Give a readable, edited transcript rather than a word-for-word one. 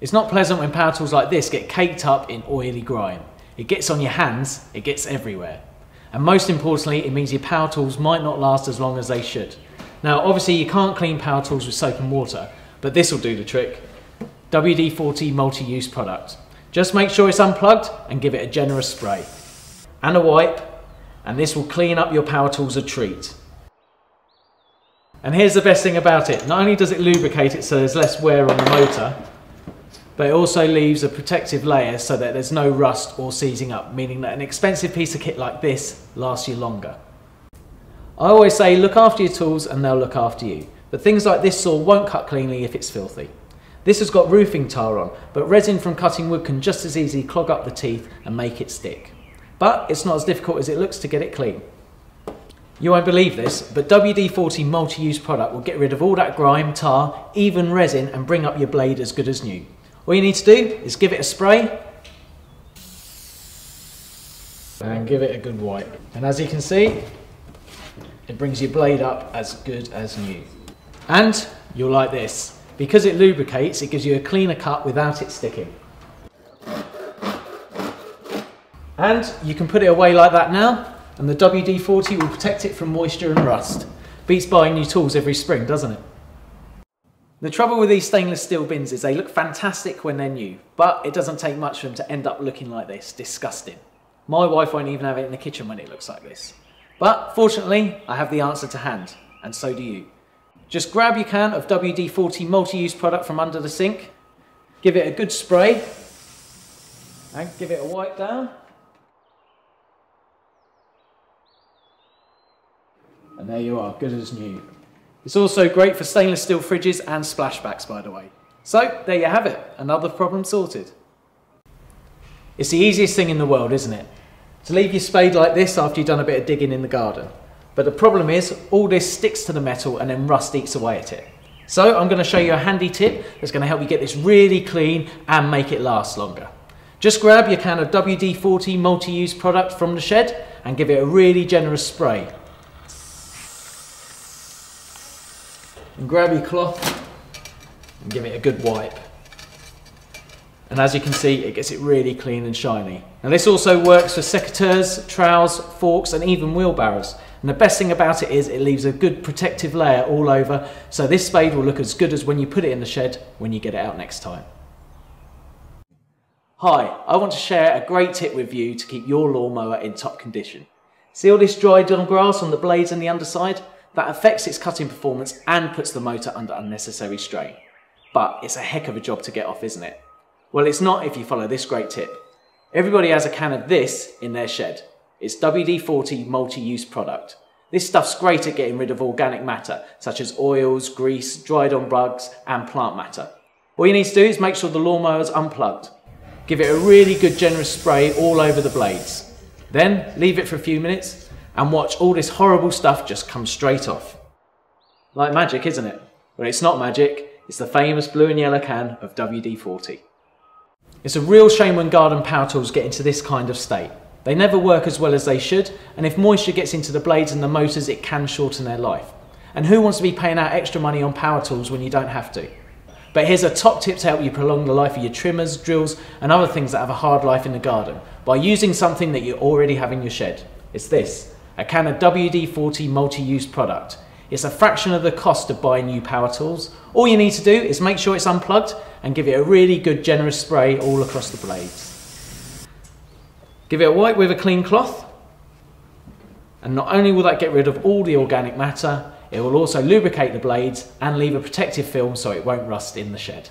It's not pleasant when power tools like this get caked up in oily grime. It gets on your hands, it gets everywhere. And most importantly, it means your power tools might not last as long as they should. Now obviously you can't clean power tools with soap and water, but this will do the trick. WD-40 multi-use product. Just make sure it's unplugged and give it a generous spray. And a wipe, and this will clean up your power tools a treat. And here's the best thing about it. Not only does it lubricate it so there's less wear on the motor, but it also leaves a protective layer so that there's no rust or seizing up, meaning that an expensive piece of kit like this lasts you longer. I always say look after your tools and they'll look after you, but things like this saw won't cut cleanly if it's filthy. This has got roofing tar on, but resin from cutting wood can just as easily clog up the teeth and make it stick. But it's not as difficult as it looks to get it clean. You won't believe this, but WD-40 multi-use product will get rid of all that grime, tar, even resin, and bring up your blade as good as new. All you need to do is give it a spray and give it a good wipe. And as you can see, it brings your blade up as good as new. And you'll like this. Because it lubricates, it gives you a cleaner cut without it sticking. And you can put it away like that now, and the WD-40 will protect it from moisture and rust. Beats buying new tools every spring, doesn't it? The trouble with these stainless steel bins is they look fantastic when they're new, but it doesn't take much for them to end up looking like this. Disgusting. My wife won't even have it in the kitchen when it looks like this. But fortunately, I have the answer to hand, and so do you. Just grab your can of WD-40 multi-use product from under the sink, give it a good spray, and give it a wipe down. And there you are, good as new. It's also great for stainless steel fridges and splashbacks, by the way. So there you have it, another problem sorted. It's the easiest thing in the world, isn't it? To leave your spade like this after you've done a bit of digging in the garden. But the problem is, all this sticks to the metal and then rust eats away at it. So I'm going to show you a handy tip that's going to help you get this really clean and make it last longer. Just grab your can of WD-40 multi-use product from the shed and give it a really generous spray. And grab your cloth and give it a good wipe. And as you can see, it gets it really clean and shiny. Now this also works for secateurs, trowels, forks and even wheelbarrows. And the best thing about it is it leaves a good protective layer all over, so this spade will look as good as when you put it in the shed when you get it out next time. Hi, I want to share a great tip with you to keep your lawnmower in top condition. See all this dried on grass on the blades and the underside? That affects its cutting performance and puts the motor under unnecessary strain. But it's a heck of a job to get off, isn't it? Well, it's not if you follow this great tip. Everybody has a can of this in their shed. It's WD-40 multi-use product. This stuff's great at getting rid of organic matter, such as oils, grease, dried on bugs, and plant matter. All you need to do is make sure the lawnmower's unplugged. Give it a really good generous spray all over the blades. Then leave it for a few minutes and watch all this horrible stuff just come straight off. Like magic, isn't it? Well, it's not magic, it's the famous blue and yellow can of WD-40. It's a real shame when garden power tools get into this kind of state. They never work as well as they should, and if moisture gets into the blades and the motors, it can shorten their life. And who wants to be paying out extra money on power tools when you don't have to? But here's a top tip to help you prolong the life of your trimmers, drills, and other things that have a hard life in the garden by using something that you already have in your shed. It's this. A can of WD-40 multi-use product. It's a fraction of the cost of buying new power tools. All you need to do is make sure it's unplugged and give it a really good generous spray all across the blades. Give it a wipe with a clean cloth, and not only will that get rid of all the organic matter, it will also lubricate the blades and leave a protective film so it won't rust in the shed.